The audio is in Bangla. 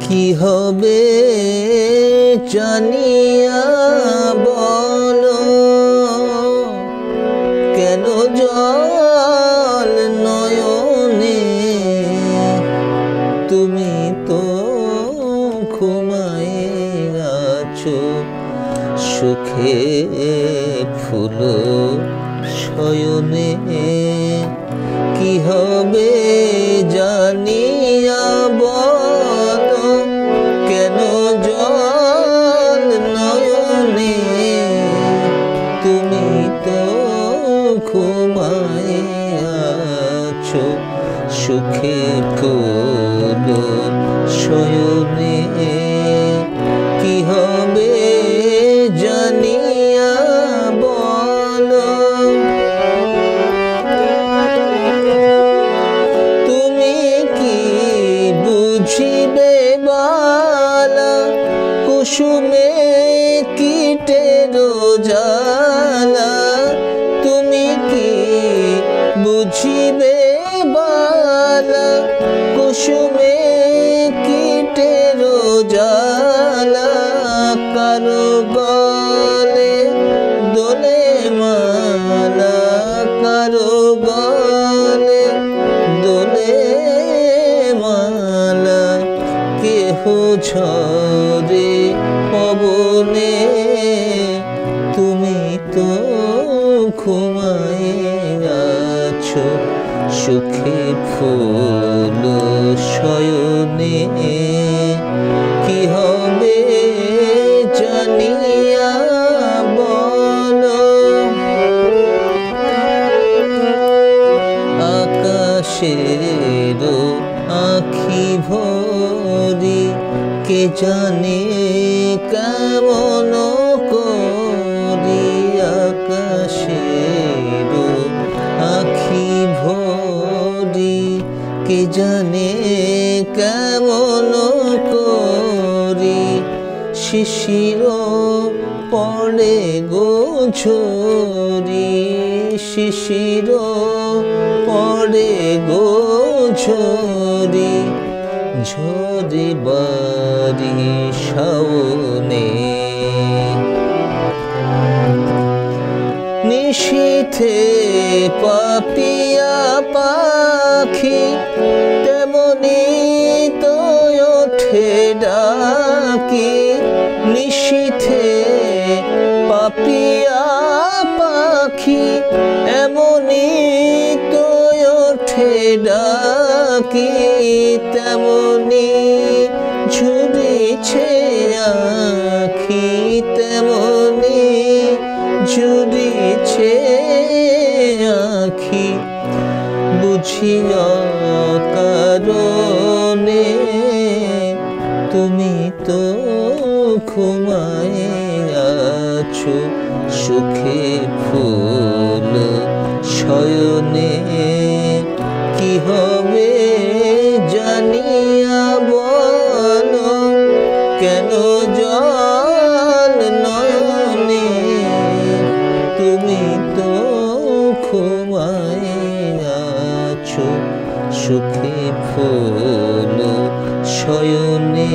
কি হবে জানিয়া বলো, কেন জল নয়নে, তুমি তো ঘুমায়ে আছো সুখে ফুল শয়নে। কি হবে জানিয়া বলো, কেন জল নয়নে, তুমি তো ঘুমায়ে আছো সুখে ফুল শয়নে। কি হবে জানিয়া বলো, তুমি কি বুঝিবে বালা, কুসুমে কীটের জ্বালা। তুমি কি বুঝিবে বালা, কুসুমে কীটের জ্বালা। কারো গলে দোলে মালা, কারো গলে দোলে মালা। কেহ ঝরে পবনে, তুমি তো ঘুমায়ে আছো সুখে ফুল শয়নে। কি হবে জানিয়া বলো, আকাশের আঁখি ভরি, কে জানে কেমন করি। আকাশের আঁখি ভরি, কে জানে কেমন করি। শিশির পড়ে গো ঝরি, শিশির পড়ে গো ঝরি। ঝরে বারি শাওনে, নিশীথে পাপিয়া পাখি, তেমনি তো ওঠে ডাকি। নিশীথে পাপিয়া পাখি, এমনি তো ওঠে ডাকি। তেমনি ঝুরিছে আঁখি, তেমনি ঝুরিছে আঁখি। বুঝিয়া কারণে, তুমি তো ঘুমায়ে আছো সুখে ফুল শয়নে। কি হবে জানিয়া বলো, কেন জল নয়নে, তুমি তো ঘুমায়ে আছো সুখে ফুল শয়নে।